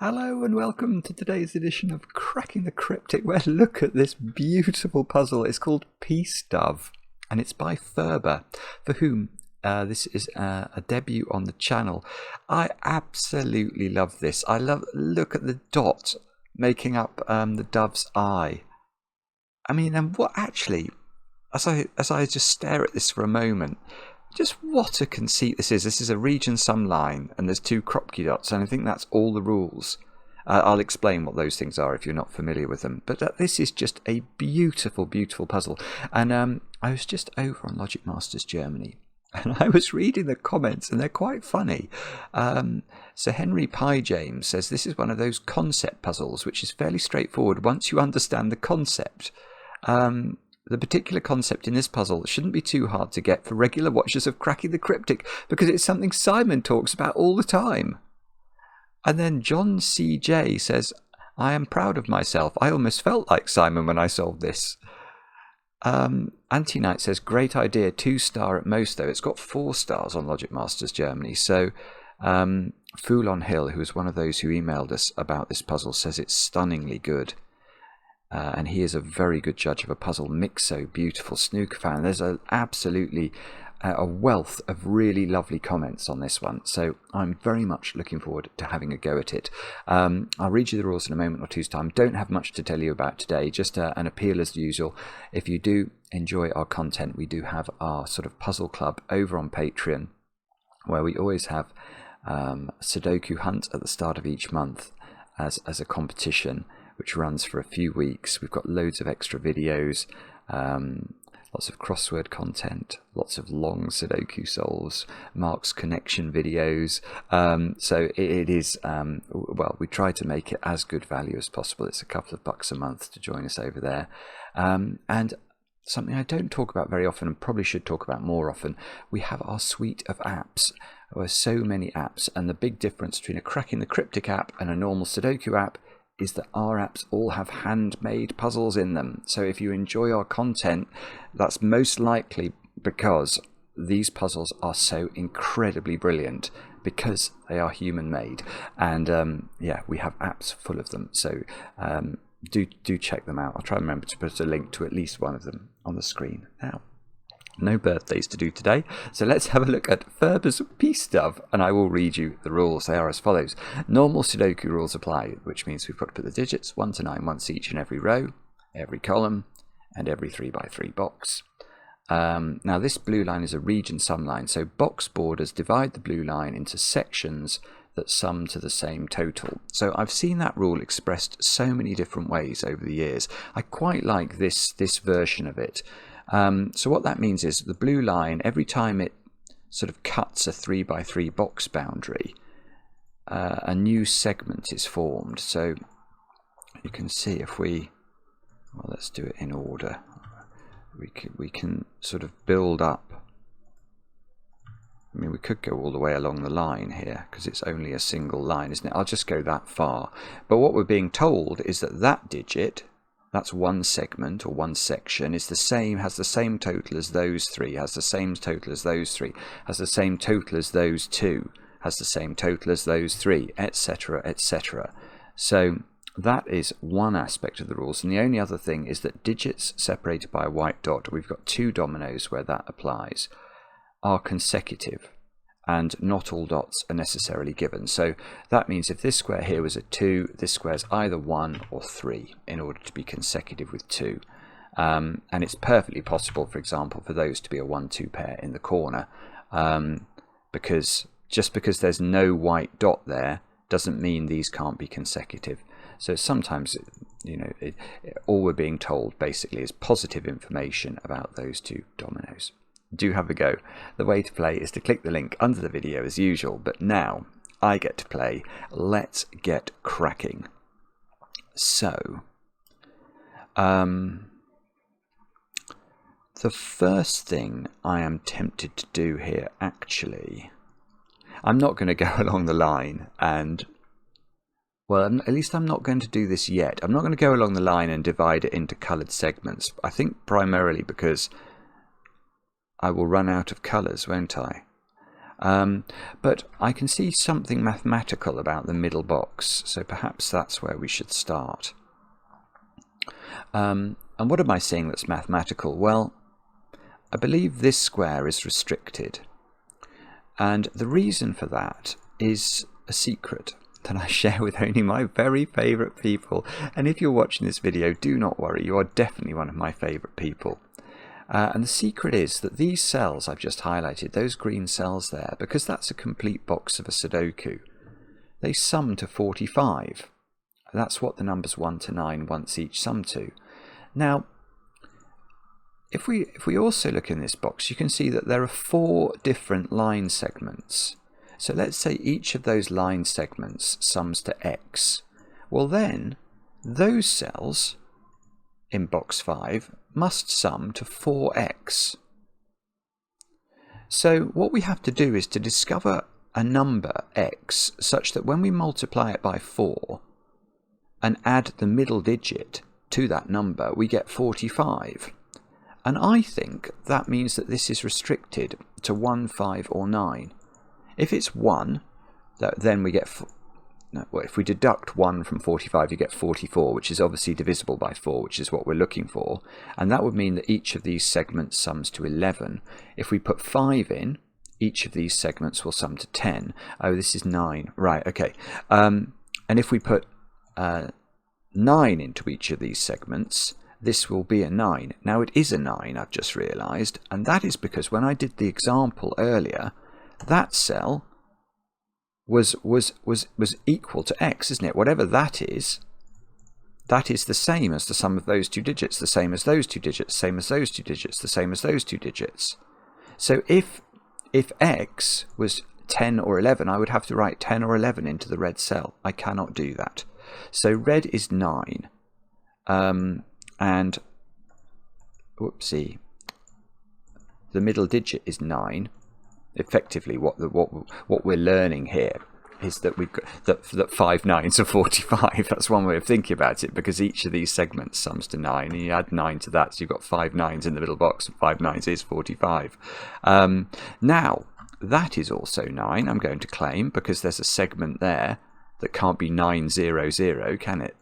Hello and welcome to today's edition of Cracking the Cryptic, where look at this beautiful puzzle. It's called Peace Dove, and it's by Phurba, for whom this is a debut on the channel. I absolutely love this. Look at the dot making up the dove's eye. I mean, and what actually, as I just stare at this for a moment, just what a conceit this is. This is a region sum line, and there's two Kropki dots, and I think that's all the rules. I'll explain what those things are if you're not familiar with them. But this is just a beautiful, beautiful puzzle. And I was just over on Logic Masters Germany, and I was reading the comments, and they're quite funny. So Henry Pye James says this is one of those concept puzzles, which is fairly straightforward once you understand the concept. The particular concept in this puzzle shouldn't be too hard to get for regular watchers of Cracking the Cryptic, because it's something Simon talks about all the time. And then John C.J. says, I am proud of myself. I almost felt like Simon when I solved this. Anti-Knight says, great idea, 2-star at most though. It's got 4 stars on Logic Masters Germany. So Fool on Hill, who was one of those who emailed us about this puzzle, says it's stunningly good. And he is a very good judge of a puzzle. Mixo, beautiful snooker fan. There's absolutely a wealth of really lovely comments on this one. So I'm very much looking forward to having a go at it. I'll read you the rules in a moment or two's time. Don't have much to tell you about today. Just an appeal as usual. If you do enjoy our content, we do have our sort of puzzle club over on Patreon, where we always have Sudoku hunt at the start of each month as a competition, which runs for a few weeks. We've got loads of extra videos, lots of crossword content, lots of long Sudoku solves, Mark's connection videos. So it is, well, we try to make it as good value as possible. It's a couple of bucks a month to join us over there. And something I don't talk about very often and probably should talk about more often, we have our suite of apps. There are so many apps, and the big difference between a Cracking the Cryptic app and a normal Sudoku app is that our apps all have handmade puzzles in them. So if you enjoy our content, that's most likely because these puzzles are so incredibly brilliant, because they are human made. And yeah, we have apps full of them. So do check them out. I'll try and remember to put a link to at least one of them on the screen now. No birthdays to do today, so let's have a look at Phurba's Peace Dove, and I will read you the rules. They are as follows. Normal Sudoku rules apply, which means we've got to put the digits 1 to 9 once each in every row, every column, and every 3x3 box. Now this blue line is a region sum line, so box borders divide the blue line into sections that sum to the same total. So I've seen that rule expressed so many different ways over the years. I quite like this version of it. So what that means is the blue line, every time it sort of cuts a 3x3 box boundary, a new segment is formed. So you can see if we, well, let's do it in order. We can sort of build up. I mean, we could go all the way along the line here because it's only a single line, isn't it? I'll just go that far. But what we're being told is that that digit, that's one segment or one section, is the same, has the same total as those 3, has the same total as those 3, has the same total as those 2, has the same total as those 3, etc., etc. So that is one aspect of the rules. And the only other thing is that digits separated by a white dot, we've got 2 dominoes where that applies, are consecutive. And not all dots are necessarily given. So that means if this square here was a 2, this square is either 1 or 3 in order to be consecutive with 2. And it's perfectly possible, for example, for those to be a 1-2 pair in the corner, because just because there's no white dot there doesn't mean these can't be consecutive. So sometimes, you know, all we're being told basically is positive information about those 2 dominoes. Do have a go. The way to play is to click the link under the video as usual, but now I get to play. Let's get cracking. So, the first thing I am tempted to do here, actually, I'm not going to go along the line and, well, at least I'm not going to do this yet. I'm not going to go along the line and divide it into coloured segments. I think primarily because I will run out of colours, won't I? But I can see something mathematical about the middle box, so perhaps that's where we should start. And what am I saying that's mathematical? Well, I believe this square is restricted. And the reason for that is a secret that I share with only my very favourite people. And if you're watching this video, do not worry, you are definitely one of my favourite people. And the secret is that these cells I've just highlighted, those green cells there, because that's a complete box of a Sudoku, they sum to 45. That's what the numbers 1 to 9 once each sum to. Now, if we also look in this box, you can see that there are 4 different line segments. So let's say each of those line segments sums to x. Well then, those cells in box 5 must sum to 4x. So what we have to do is to discover a number x such that when we multiply it by 4 and add the middle digit to that number, we get 45. And I think that means that this is restricted to 1, 5 or 9. If it's 1, then we get... well, if we deduct 1 from 45, you get 44, which is obviously divisible by 4, which is what we're looking for. And that would mean that each of these segments sums to 11. If we put 5 in, each of these segments will sum to 10. Oh, this is 9. Right, okay. And if we put 9 into each of these segments, this will be a 9. Now, it is a 9, I've just realised. And that is because when I did the example earlier, that cell was equal to x, isn't it? Whatever that is the same as the sum of those 2 digits, the same as those 2 digits, same as those 2 digits, the same as those 2 digits. So if x was 10 or 11, I would have to write 10 or 11 into the red cell. I cannot do that. So red is 9. And, whoopsie, the middle digit is 9. Effectively, what we're learning here is that we've got that 5 9s are 45. That's one way of thinking about it, because each of these segments sums to 9, and you add 9 to that, so you've got 5 9s in the middle box, and 5 9s is 45. Now, that is also 9, I'm going to claim, because there's a segment there that can't be 9 0 0, can it?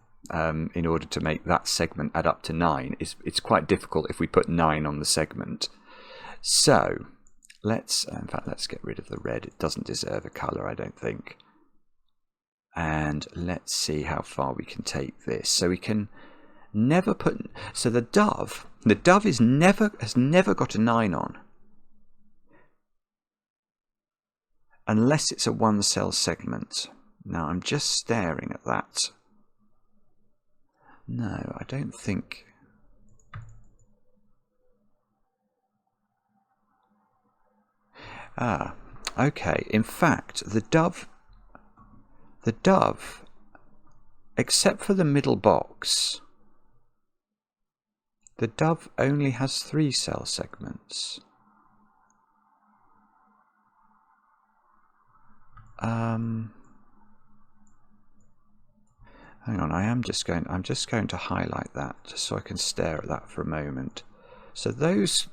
In order to make that segment add up to 9, it's quite difficult if we put 9 on the segment. So let's get rid of the red. It doesn't deserve a colour, I don't think. And let's see how far we can take this. So we can never put... So the dove has never got a 9 on, unless it's a 1-cell segment. Now I'm just staring at that. No, I don't think... Ah, okay. In fact, the dove, except for the middle box, the dove only has 3-cell segments. Hang on, I'm just going to highlight that just so I can stare at that for a moment. So those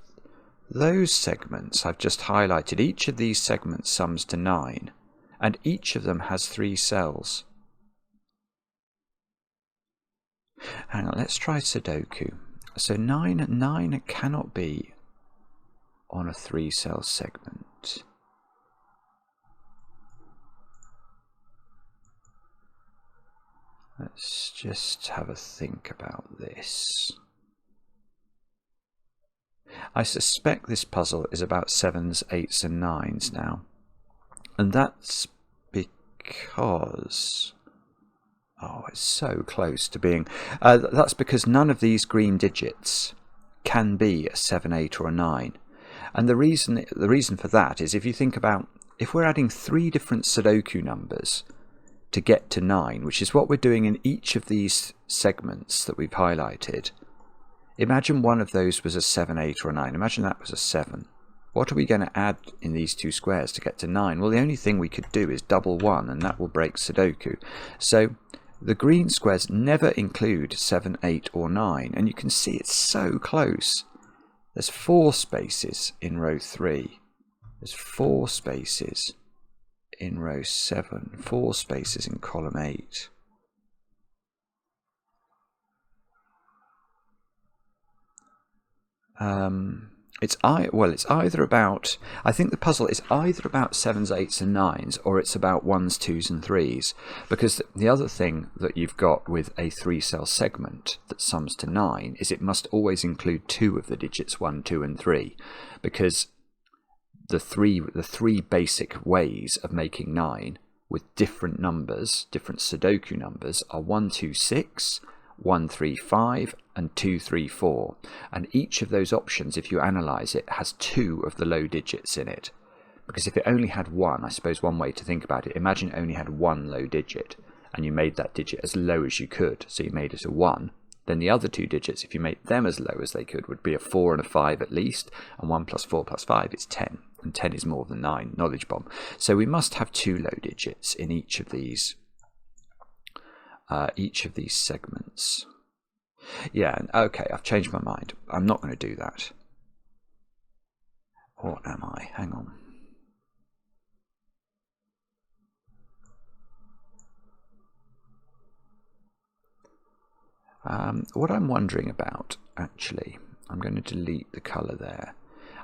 segments I've just highlighted, each of these segments sums to 9, and each of them has 3 cells. Hang on, let's try Sudoku. So 9 cannot be on a 3-cell segment. Let's just have a think about this. I suspect this puzzle is about 7s, 8s and 9s now. And that's because... oh, it's so close to being... that's because none of these green digits can be a 7, 8 or a 9. And the reason for that is, if you think about, if we're adding 3 different Sudoku numbers to get to 9, which is what we're doing in each of these segments that we've highlighted. Imagine one of those was a 7, 8 or a 9. Imagine that was a 7. What are we going to add in these 2 squares to get to 9? Well, the only thing we could do is double 1, and that will break Sudoku. So the green squares never include 7, 8 or 9, and you can see it's so close. There's 4 spaces in row 3. There's 4 spaces in row 7, 4 spaces in column 8. It's either about, I think the puzzle is either about 7s, 8s and 9s, or it's about 1s, 2s and 3s, because the other thing that you've got with a 3-cell segment that sums to 9 is it must always include 2 of the digits 1, 2 and 3, because the three basic ways of making 9 with different numbers, different Sudoku numbers, are 1, 2, 6, 1, 3, 5 and 2, 3, 4, and each of those options, if you analyse it, has 2 of the low digits in it. Because if it only had 1, I suppose one way to think about it, imagine it only had 1 low digit and you made that digit as low as you could, so you made it a 1, then the other 2 digits, if you made them as low as they could, would be a 4 and a 5 at least, and 1 plus 4 plus 5 is 10, and 10 is more than 9, knowledge bomb. So we must have 2 low digits in each of these segments. Yeah, okay, I've changed my mind. I'm not going to do that. Or am I? Hang on. What I'm wondering about, actually, I'm going to delete the colour there.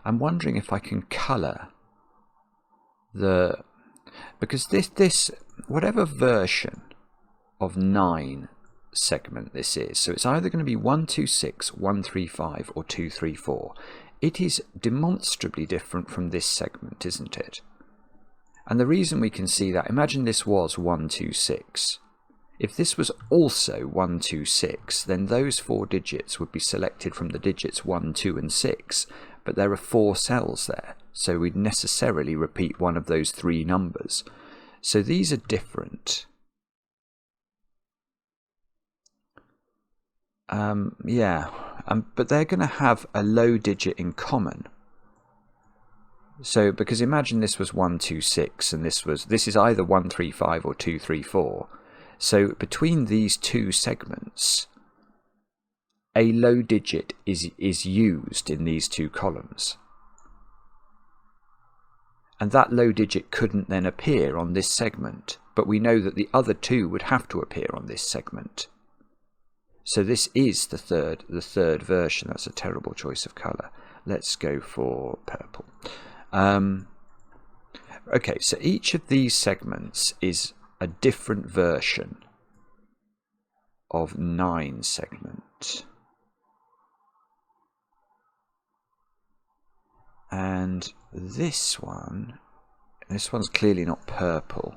I'm wondering if I can colour because this whatever version of 9 segment this is, so it's either going to be 1, 2, 6, 1, 3, 5 or 2, 3, 4. It is demonstrably different from this segment, isn't it? And the reason we can see that, imagine this was 1, 2, 6. If this was also 1, 2, 6, then those 4 digits would be selected from the digits 1, 2 and 6, but there are 4 cells there, so we'd necessarily repeat one of those 3 numbers. So these are different. But they're going to have a low digit in common. So, because imagine this was 1, 2, 6, and this is either 1, 3, 5 or 2, 3, 4. So between these 2 segments, a low digit is used in these 2 columns. And that low digit couldn't then appear on this segment, but we know that the other 2 would have to appear on this segment. So this is the third version. That's a terrible choice of colour. Let's go for purple. Okay, so each of these segments is a different version of 9 segment. And this one's clearly not purple.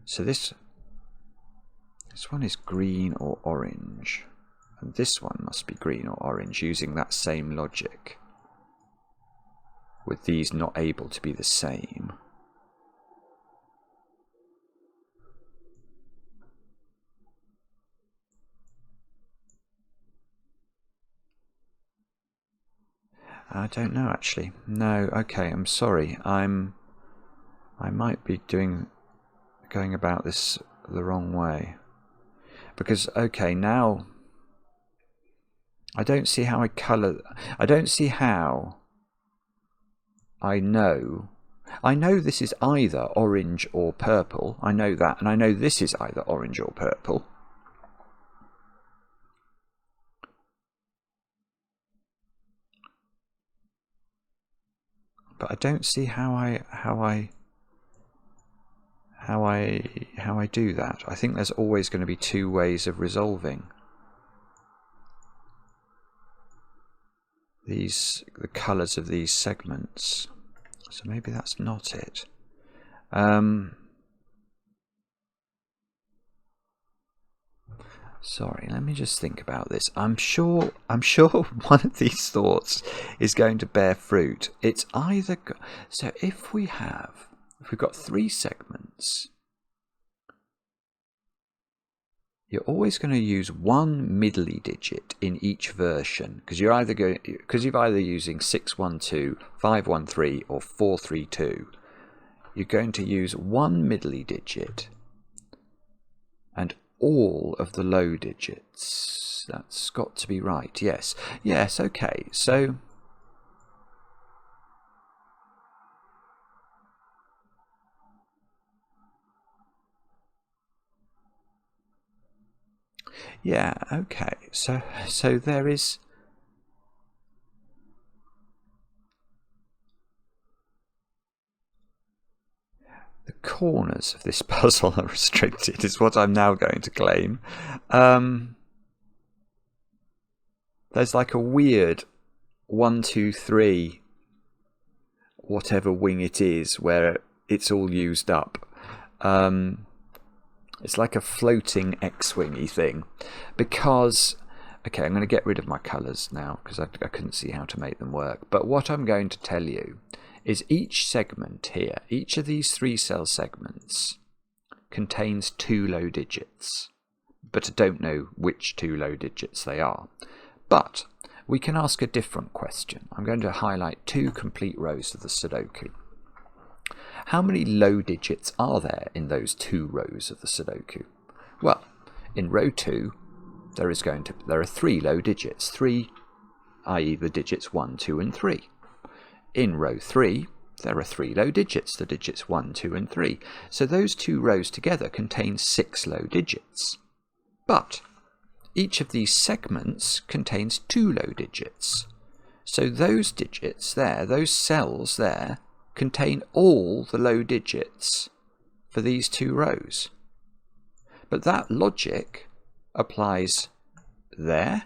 So this one is green or orange, and this one must be green or orange using that same logic, with these not able to be the same. I don't know actually. No, okay, I'm sorry. I might be going about this the wrong way. Because, okay, now I don't see how I don't see how I know this is either orange or purple. I know that, and I know this is either orange or purple. But I don't see how I do that. I think there's always going to be 2 ways of resolving the colours of these segments. So maybe that's not it. Sorry, let me just think about this. I'm sure one of these thoughts is going to bear fruit. It's either so if we've got 3 segments, you're always going to use 1 middly digit in each version, because you're either using 612, 513 or 432. You're going to use 1 middly digit and all of the low digits. That's got to be right. Yes, okay. So Yeah, okay. So there is... The corners of this puzzle are restricted, is what I'm now going to claim. There's like a weird 1, 2, 3, whatever wing it is, where it's all used up. It's like a floating X-wingy thing. Because, okay, I'm going to get rid of my colours now, because I couldn't see how to make them work. But what I'm going to tell you is each segment here, each of these 3 cell segments contains 2 low digits. But I don't know which 2 low digits they are. But we can ask a different question. I'm going to highlight 2 complete rows of the Sudoku. How many low digits are there in those 2 rows of the Sudoku? Well, in row 2, there are 3 low digits, 3, i.e. the digits 1, 2 and 3. In row 3, there are 3 low digits, the digits 1, 2 and 3. So those 2 rows together contain 6 low digits. But each of these segments contains 2 low digits. So those digits there, those cells there, contain all the low digits for these 2 rows. But that logic applies there,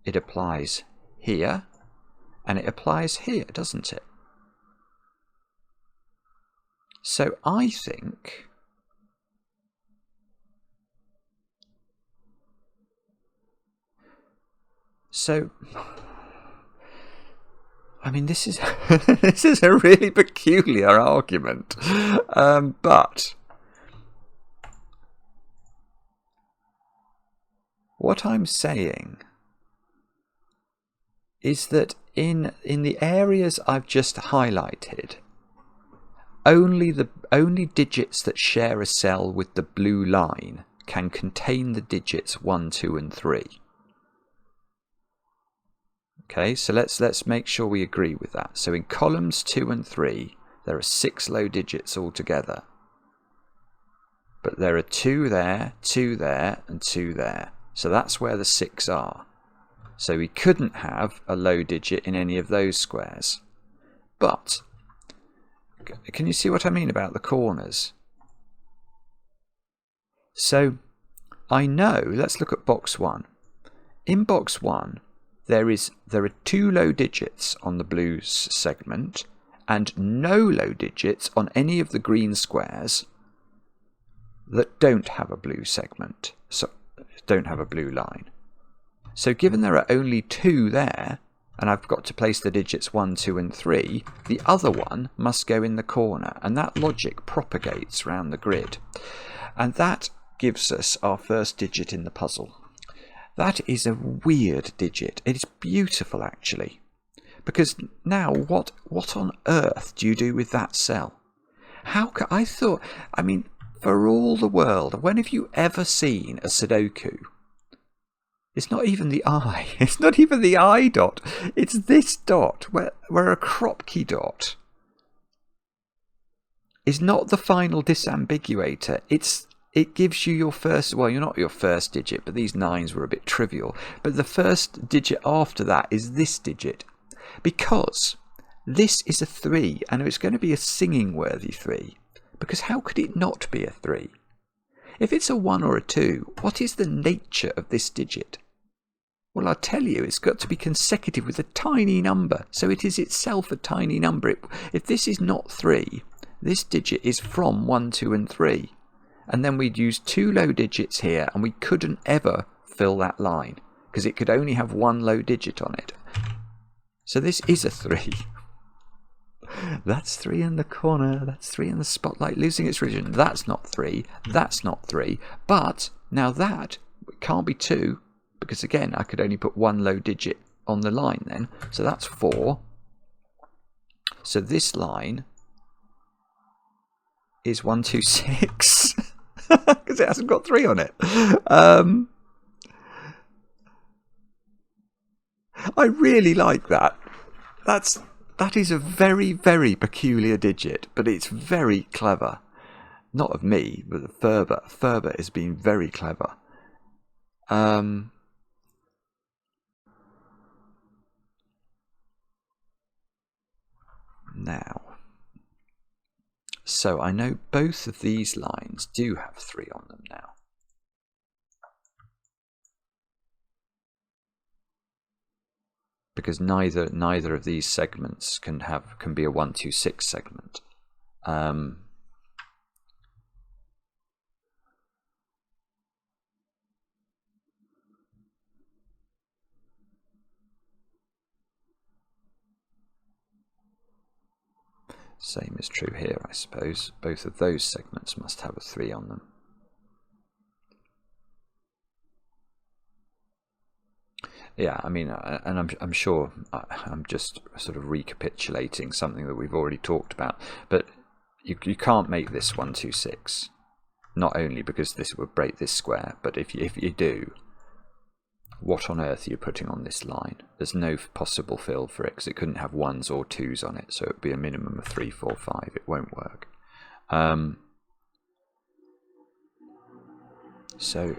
it applies here, and it applies here, doesn't it? So I think I mean, this is this is a really peculiar argument, but what I'm saying is that in the areas I've just highlighted, only digits that share a cell with the blue line can contain the digits 1, 2 and 3. Okay, so let's make sure we agree with that. So in columns 2 and 3, there are 6 low digits altogether. But there are 2 there, 2 there, and 2 there. So that's where the 6 are. So we couldn't have a low digit in any of those squares. But, can you see what I mean about the corners? So, I know, let's look at box 1. In box 1, there are 2 low digits on the blue segment and no low digits on any of the green squares that don't have a blue segment, so don't have a blue line. So given there are only 2 there, and I've got to place the digits 1, 2 and 3, the other one must go in the corner, and that logic propagates round the grid. And that gives us our first digit in the puzzle. That is a weird digit. It is beautiful, actually. Because now, what on earth do you do with that cell? I thought, I mean, for all the world, when have you ever seen a Sudoku? It's not even the I. It's not even the I dot. It's this dot, where a Kropki dot is not the final disambiguator. It gives you your first, well, you're not your first digit, but these 9s were a bit trivial. But the first digit after that is this digit. Because this is a 3, and it's going to be a singing-worthy 3. Because how could it not be a 3? If it's a 1 or a 2, what is the nature of this digit? Well, I'll tell you, it's got to be consecutive with a tiny number. So it is itself a tiny number. If this is not 3, this digit is from 1, 2 and 3. And then we'd use 2 low digits here, and we couldn't ever fill that line, because it could only have 1 low digit on it. So this is a 3. That's 3 in the corner, that's 3 in the spotlight, losing its region. That's not 3, that's not 3. But now that can't be 2, because again, I could only put 1 low digit on the line then. So that's 4. So this line is 1, 2, 6. Because it hasn't got 3 on it. I really like that. That is a very, very peculiar digit, but it's very clever. Not of me, but of Phurba. Phurba has been very clever. Now, so I know both of these lines do have 3 on them now. Because neither of these segments can be a 126 segment. Same is true here, I suppose. Both of those segments must have a 3 on them. Yeah, I mean, and I'm sure I'm just sort of recapitulating something that we've already talked about, but you can't make this 126. Not only because this would break this square, but if you do, what on earth are you putting on this line? There's no possible fill for it because it couldn't have 1s or 2s on it, so it would be a minimum of 3, 4, 5. It won't work. So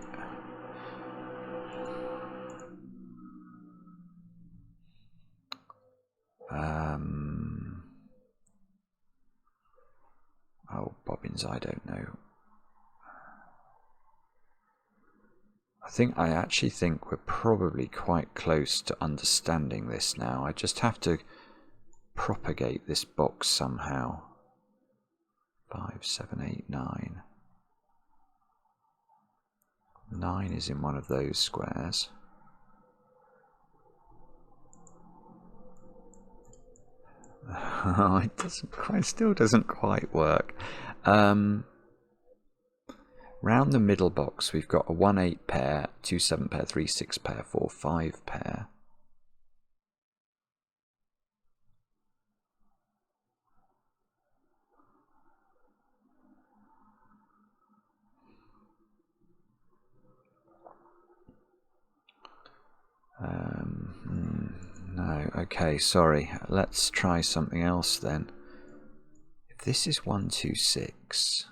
oh, bobbins, I don't know. I actually think we're probably quite close to understanding this now. I just have to propagate this box somehow. 5, 7, 8, 9. 9 is in one of those squares. It still doesn't quite work. Round the middle box, we've got a 1, 8 pair, 2, 7 pair, 3, 6 pair, 4, 5 pair. No, okay, sorry. Let's try something else then. If this is 1, 2, 6,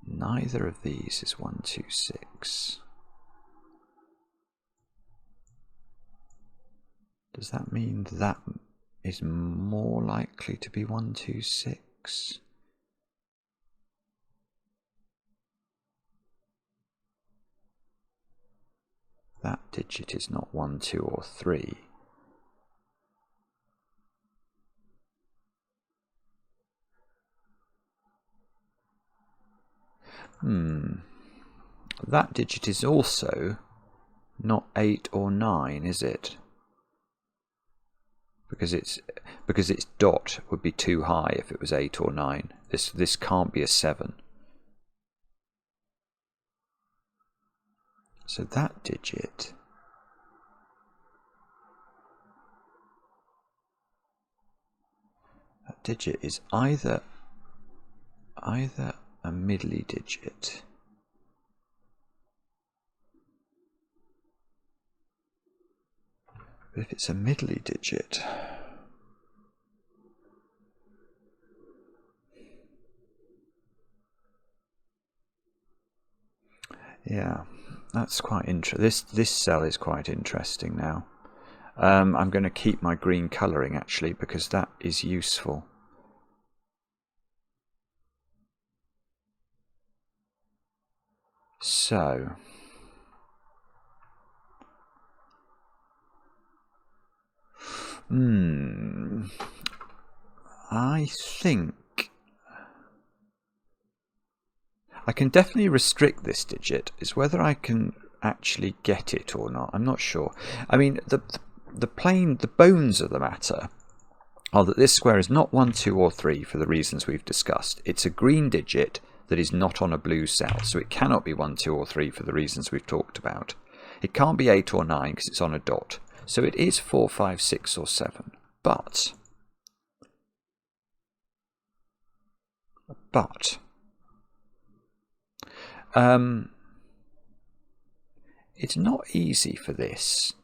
neither of these is 1, 2, 6. Does that mean that is more likely to be 1, 2, 6? That digit is not 1, 2, or 3. That digit is also not 8 or 9, is it? Because its dot would be too high if it was 8 or 9. This can't be a 7. So that digit is either a middly digit but if it's a middly digit, yeah, that's quite interesting. This cell is quite interesting now. I'm going to keep my green colouring actually because that is useful. So I think I can definitely restrict this digit. It's whether I can actually get it or not. I'm not sure. I mean, the bones of the matter are that this square is not 1, 2, or 3 for the reasons we've discussed. It's a green digit that is not on a blue cell, so it cannot be 1, 2, or 3 for the reasons we've talked about. It can't be 8 or 9 because it's on a dot. So it is 4, 5, 6, or 7. But it's not easy for this.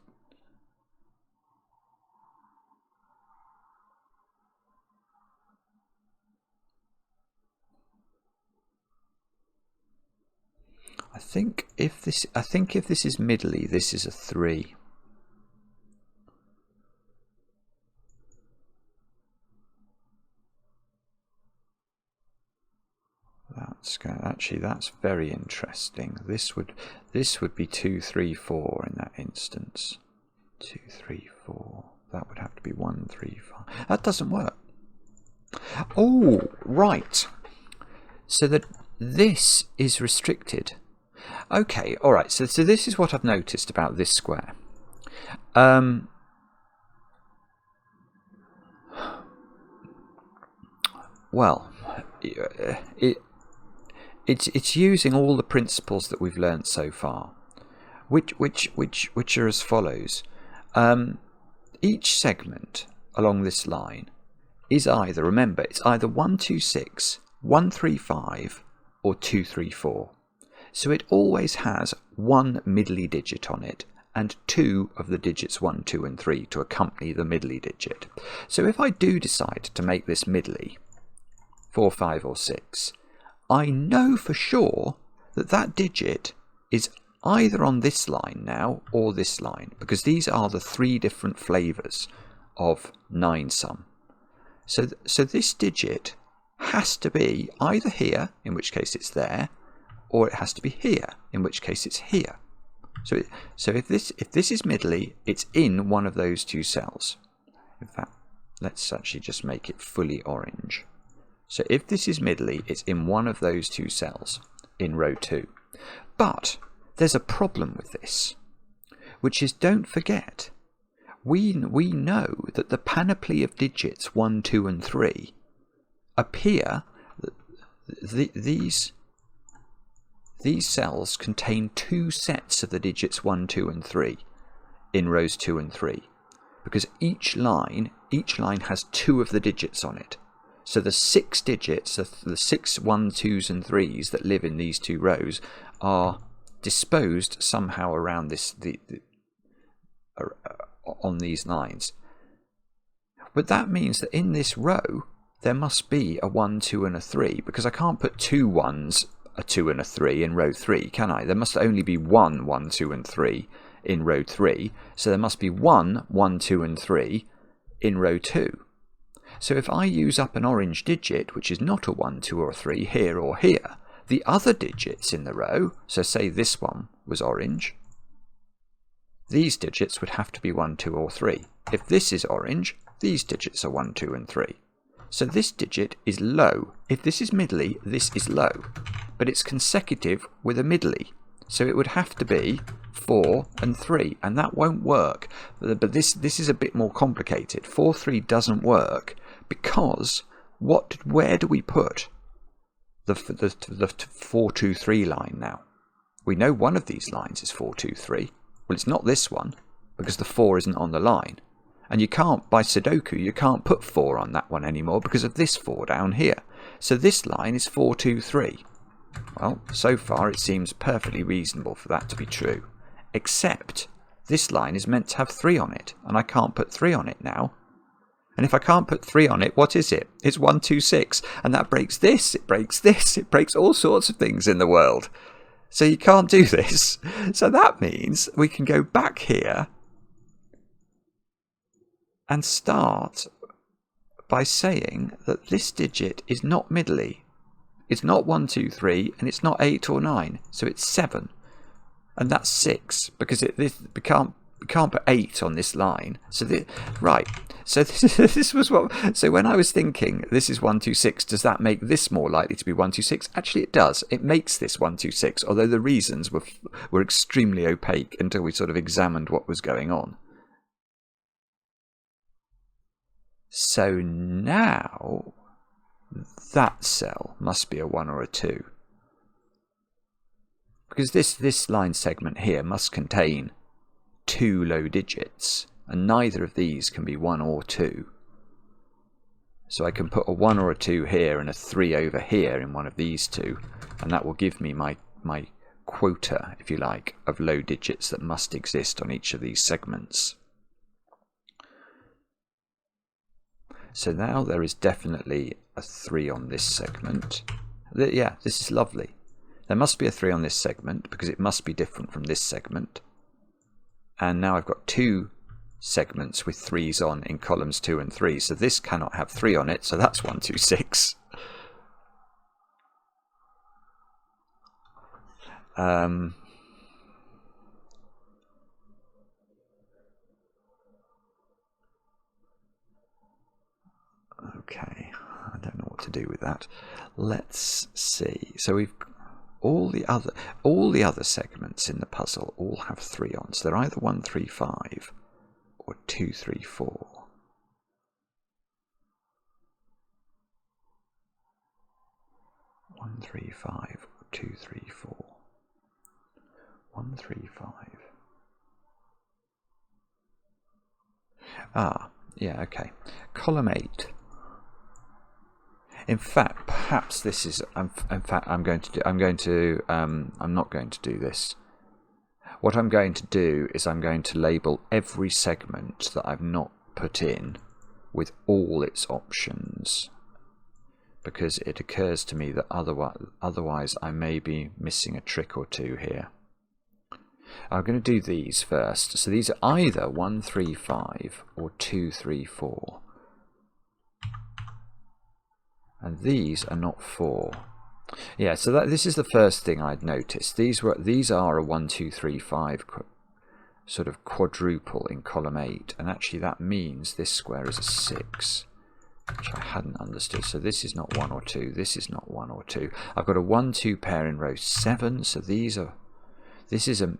I think if this is middly, this is a 3. That's very interesting. This would be 2, 3, 4 in that instance. 2, 3, 4. That would have to be 1, 3, 5. That doesn't work. Oh, right. So that this is restricted. Okay, all right. So this is what I've noticed about this square. Well, it's using all the principles that we've learnt so far, which are as follows. Each segment along this line is either, remember, it's either 126, 135, or 234. So it always has one middly digit on it and 2 of the digits 1, 2, and 3 to accompany the middly digit. So if I do decide to make this middly 4, 5, or 6, I know for sure that that digit is either on this line now or this line, because these are the 3 different flavours of 9 sum. So this digit has to be either here, in which case it's there, or it has to be here, in which case it's here. So if this is middly, it's in one of those 2 cells. In fact, let's actually just make it fully orange. So if this is middly, it's in one of those 2 cells in row 2. But there's a problem with this, which is, don't forget, we know that the panoply of digits 1, 2, and 3 appear. These cells contain 2 sets of the digits 1, 2, and 3 in rows 2 and 3, because each line has 2 of the digits on it. So the 6 digits, the 6 1s, 2s, and 3s that live in these 2 rows are disposed somehow around on these lines. But that means that in this row there must be a 1, 2, and a 3, because I can't put 2 1s, a 2, and a 3 in row 3, can I? There must only be 1, 1, 2, and 3 in row 3, so there must be 1, 1, 2, and 3 in row 2. So if I use up an orange digit, which is not a 1, 2, or 3 here or here, the other digits in the row, so say this one was orange, these digits would have to be 1, 2, or 3. If this is orange, these digits are 1, 2, and 3. So this digit is low. If this is middly, this is low. But it's consecutive with a middly. So it would have to be 4 and 3, and that won't work. But this is a bit more complicated. 4, 3 doesn't work because where do we put the 4, 2, 3 line now? We know one of these lines is 4, 2, 3. Well, it's not this one because the 4 isn't on the line. And you can't, by Sudoku, you can't put 4 on that one anymore because of this 4 down here. So this line is 4, 2, 3. Well, so far it seems perfectly reasonable for that to be true. Except this line is meant to have 3 on it, and I can't put 3 on it now. And if I can't put 3 on it, what is it? It's 1, 2, 6. And that breaks this, it breaks this, it breaks all sorts of things in the world. So you can't do this. So that means we can go back here and start by saying that this digit is not middly. It's not 1, 2, 3, and it's not 8 or 9. So it's 7. And that's 6, because we can't put 8 on this line. So right. So this was what. So when I was thinking this is 1, 2, 6, does that make this more likely to be 1, 2, 6? Actually, it does. It makes this 1, 2, 6. Although the reasons were extremely opaque until we sort of examined what was going on. So now that cell must be a 1 or a 2. Because this line segment here must contain 2 low digits, and neither of these can be 1 or 2. So I can put a 1 or a 2 here and a 3 over here in one of these 2, and that will give me my quota, if you like, of low digits that must exist on each of these segments. So now there is definitely a 3 on this segment. Yeah, this is lovely. There must be a 3 on this segment because it must be different from this segment. And now I've got 2 segments with 3s on in columns 2 and 3. So this cannot have 3 on it. So that's 1, 2, 6. Okay, I don't know what to do with that. Let's see. So we've all the other segments in the puzzle all have 3 on. So they're either 1, 3, 5 or 2, 3, 4. One, 3, 5 or 2, 3, 4. 1, 3, 5. Ah, yeah, okay. Column 8. In fact, perhaps this is. I'm not going to do this. What I'm going to do is I'm going to label every segment that I've not put in with all its options, because it occurs to me that otherwise I may be missing a trick or two here. I'm going to do these first. So these are either 1, 3, 5 or 2, 3, 4. And these are not 4. Yeah, so this is the first thing I'd noticed. These are a 1, 2, 3, 5 sort of quadruple in column 8, and actually that means this square is a 6, which I hadn't understood. So this is not 1 or 2. This is not 1 or 2. I've got a 1, 2 pair in row 7. So this is a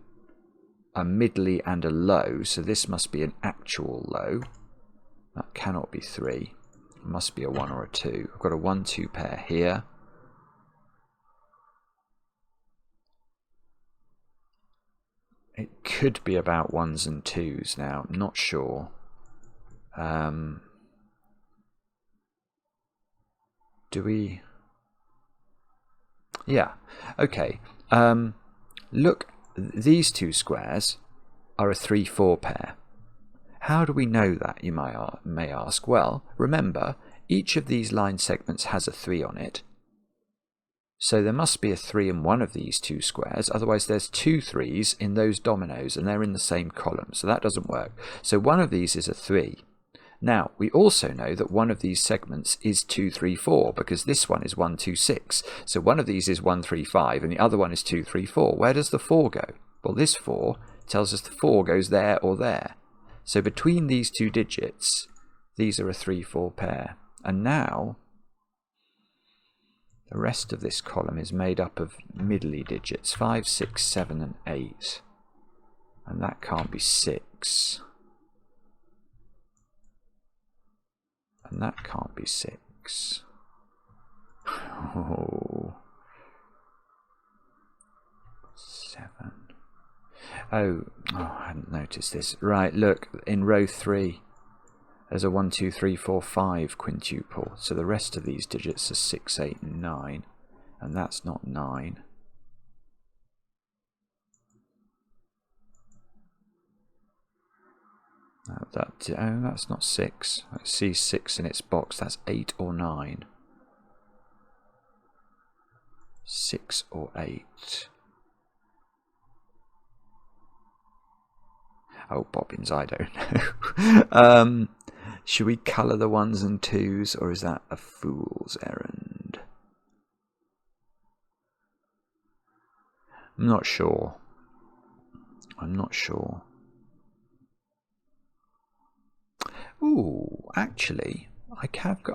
middly and a low. So this must be an actual low. That cannot be 3. It must be a 1 or a 2. I've got a 1, 2 pair here. It could be about 1s and 2s now. I'm not sure. Do we? Yeah. Okay. Look, these 2 squares are a 3, 4 pair. How do we know that, you may ask? Well, remember, each of these line segments has a 3 on it. So there must be a 3 in one of these 2 squares, otherwise there's 2 3s in those dominoes and they're in the same column, so that doesn't work. So one of these is a 3. Now, we also know that one of these segments is 2, 3, 4, because this one is 1, 2, 6. So one of these is 1, 3, 5, and the other one is 2, 3, 4. Where does the 4 go? Well, this 4 tells us the 4 goes there or there. So between these 2 digits, these are a 3, 4 pair. And now, the rest of this column is made up of middly digits, 5, 6, 7, and 8. And that can't be 6. And that can't be 6. Oh. 7. Oh, I hadn't noticed this. Right, look, in row 3, there's a 1, 2, 3, 4, 5 quintuple. So the rest of these digits are 6, 8, and 9. And that's not 9. That's not 6. I see 6 in its box. That's 8 or 9. 6 or 8. Oh, bobbins, I don't know. Should we colour the 1s and 2s, or is that a fool's errand? I'm not sure. I'm not sure. Ooh, actually, I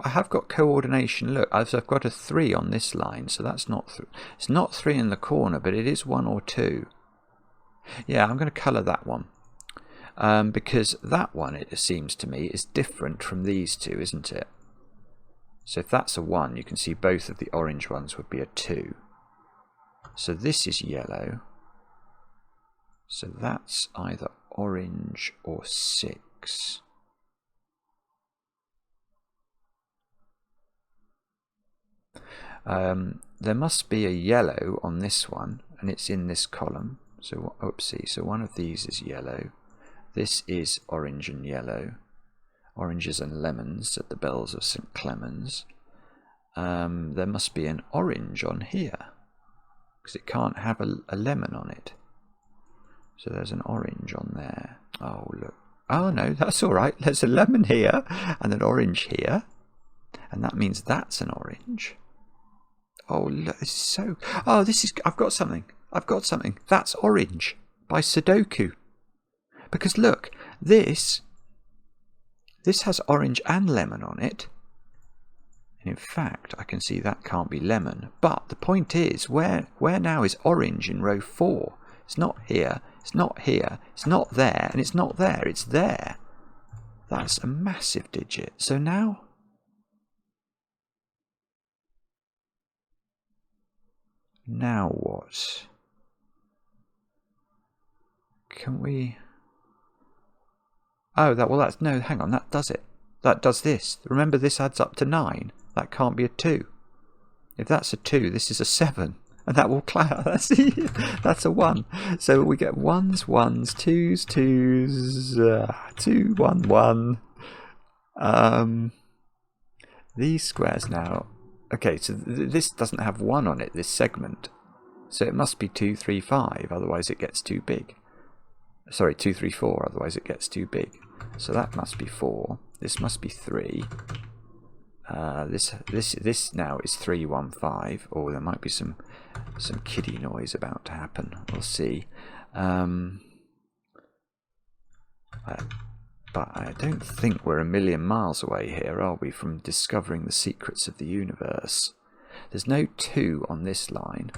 have got coordination. Look, I've got a 3 on this line, so that's not it's not 3 in the corner, but it is 1 or 2. Yeah, I'm going to colour that one. Because that one, it seems to me, is different from these 2, isn't it? So if that's a 1, you can see both of the orange ones would be a 2. So this is yellow. So that's either orange or 6. There must be a yellow on this one, and it's in this column. So, oopsie, so one of these is yellow. This is orange and yellow. Oranges and lemons at the bells of St. Clemens. There must be an orange on here, because it can't have a lemon on it. So there's an orange on there. Oh, look. Oh, no, that's all right. There's a lemon here and an orange here. And that means that's an orange. Oh, look, this is so... Oh, this is... I've got something. I've got something. That's orange by Sudoku. Because look, this has orange and lemon on it. And in fact, I can see that can't be lemon. But the point is, where now is orange in row 4? It's not here. It's not here. It's not there. And it's not there. It's there. That's a massive digit. So now... Now what? Can we... Oh, well, that's... No, hang on, that does it. That does this. Remember, this adds up to 9. That can't be a 2. If that's a 2, this is a 7. And that will cloud. That's a 1. So we get 1s, 1s, 2s, 2s, 2, 1, 1. These squares now... Okay, so this doesn't have 1 on it, this segment. So it must be 2, 3, 5, otherwise it gets too big. Sorry, 2, 3, 4, otherwise it gets too big. So that must be 4. This must be 3. This now is 3, 1, 5. Oh, there might be some kiddie noise about to happen. We'll see. But I don't think we're a million miles away here, are we, from discovering the secrets of the universe? There's no 2 on this line.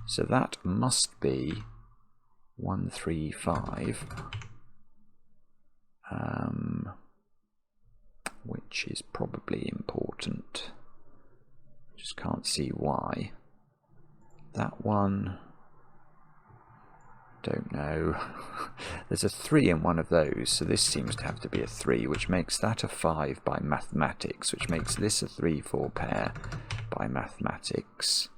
So that must be 1, 3, 5. Which is probably important. Just can't see why. That one... Don't know. There's a 3 in one of those, so this seems to have to be a 3, which makes that a 5 by mathematics, which makes this a 3, 4 pair by mathematics.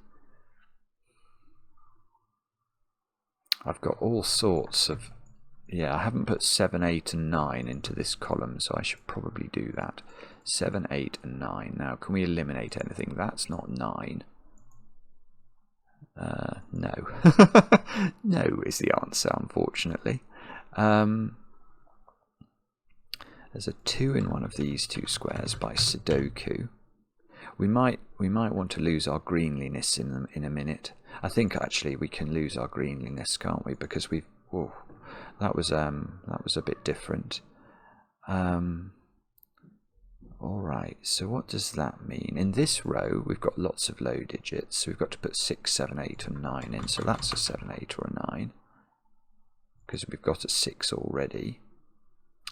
I've got all sorts of... Yeah, I haven't put 7, 8 and 9 into this column, so I should probably do that. 7, 8 and 9. Now, can we eliminate anything? That's not 9. No. No is the answer, unfortunately. There's a 2 in one of these 2 squares by Sudoku. We might want to lose our greenliness in a minute. I think actually we can lose our greenliness, can't we? Because we've... Whoa, that was a bit different. Alright, so what does that mean? In this row, we've got lots of low digits, so we've got to put 6, 7, 8 and 9 in, so that's a 7, 8 or a 9, because we've got a 6 already.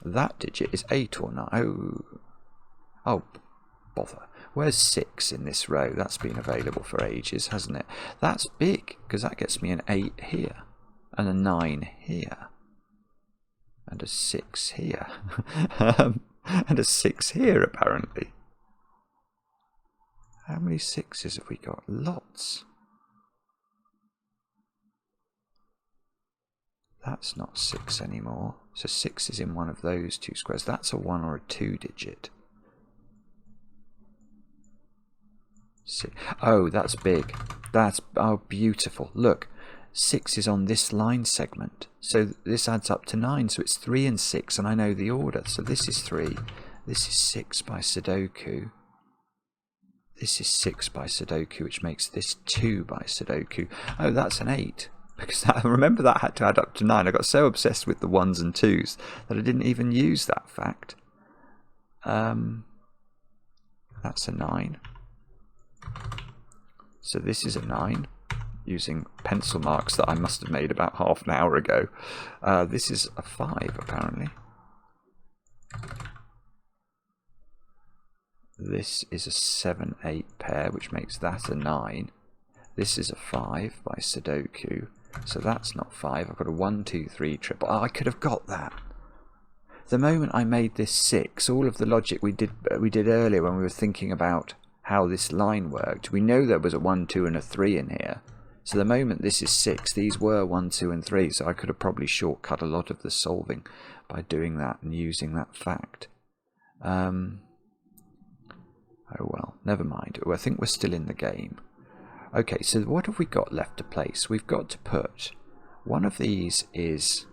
That digit is 8 or 9. Oh, bother. Where's 6 in this row? That's been available for ages, hasn't it? That's big, because that gets me an 8 here, and a 9 here, and a 6 here. And a 6 here, apparently. How many 6s have we got? Lots. That's not 6 anymore. So 6 is in one of those 2 squares. That's a 1 or a 2 digit. Oh, that's big. That's... Oh, beautiful. Look. 6 is on this line segment, so this adds up to 9, so it's 3 and 6, and I know the order, so this is 3, this is 6 by Sudoku, this is 6 by Sudoku, which makes this 2 by Sudoku. Oh, that's an 8, because remember that had to add up to 9. I got so obsessed with the 1s and 2s that I didn't even use that fact. That's a 9, so this is a 9. Using pencil marks that I must have made about half an hour ago. This is a 5, apparently. This is a 7, 8 pair, which makes that a 9. This is a 5 by Sudoku, so that's not 5. I've got a 1, 2, 3 triple. Oh, I could have got that. The moment I made this 6, all of the logic we did earlier when we were thinking about how this line worked, we know there was a 1, 2 and a 3 in here. So the moment this is 6, these were 1, 2 and 3, so I could have probably shortcut a lot of the solving by doing that and using that fact. Oh well, never mind. Oh, I think we're still in the game. Okay, so what have we got left to place? We've got to put, one of these is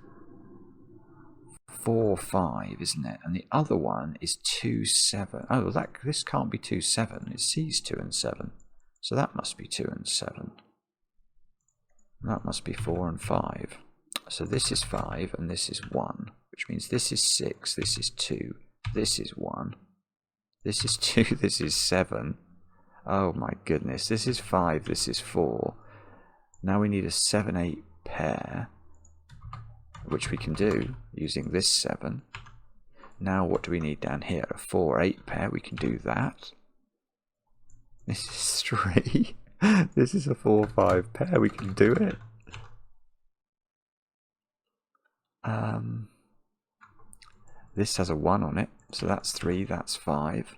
4, 5, isn't it? And the other one is 2, 7. Oh, this can't be 2, 7. It sees 2 and 7. So that must be 2 and 7. That must be 4 and 5. So this is 5 and this is 1, which means this is 6, this is 2, this is 1, this is 2, this is 7. Oh my goodness, this is 5, this is 4. Now we need a 7, 8 pair, which we can do using this 7. Now what do we need down here? A 4, 8 pair, we can do that. This is 3. This is a 4, 5 pair, we can do it. This has a 1 on it, so that's 3, that's 5.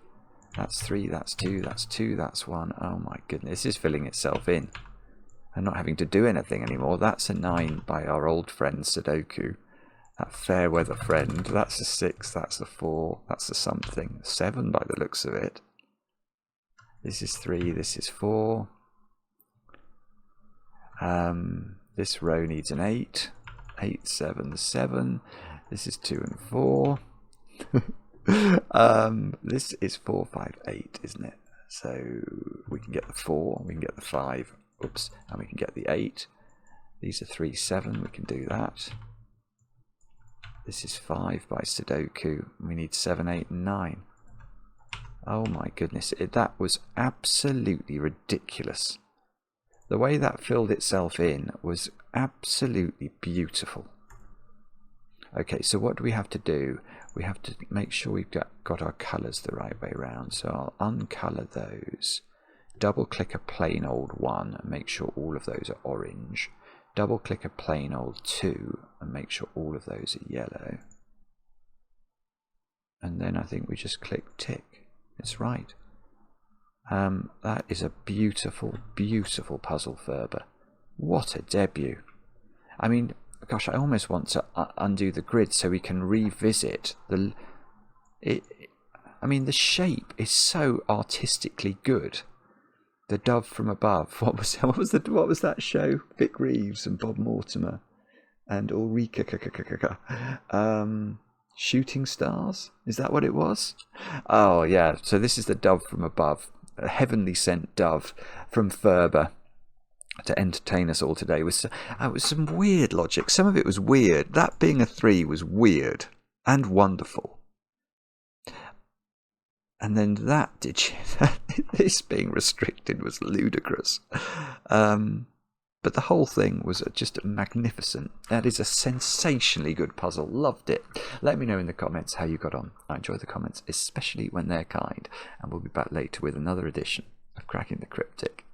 That's 3, that's 2, that's 2, that's 1. Oh my goodness, this is filling itself in. I'm not having to do anything anymore. That's a 9 by our old friend Sudoku. That fair weather friend. That's a 6, that's a 4, that's a something. 7 by the looks of it. This is 3, this is 4. This row needs an 8. 8, 7, 7. This is 2 and 4. This is 4, 5, 8, isn't it? So we can get the 4, we can get the 5, oops, and we can get the 8. These are 3, 7, we can do that. This is 5 by Sudoku. We need 7, 8, and 9. Oh my goodness, that was absolutely ridiculous. The way that filled itself in was absolutely beautiful. Okay, so what do we have to do? We have to make sure we've got our colours the right way around. So I'll uncolour those. Double click a plain old 1 and make sure all of those are orange. Double click a plain old 2 and make sure all of those are yellow. And then I think we just click tick. It's right. That is a beautiful, beautiful puzzle, Phurba. What a debut. I mean, gosh, I almost want to undo the grid so we can revisit the... I mean, the shape is so artistically good. The Dove from Above. What was that show? Vic Reeves and Bob Mortimer and Ulrika. Shooting Stars? Is that what it was? Oh yeah. So this is the Dove from Above, a heavenly sent dove from Phurba to entertain us all today. It was some weird logic. Some of it was weird. That being a 3 was weird and wonderful. And then this being restricted was ludicrous. But the whole thing was just magnificent. That is a sensationally good puzzle. Loved it. Let me know in the comments how you got on. I enjoy the comments, especially when they're kind. And we'll be back later with another edition of Cracking the Cryptic.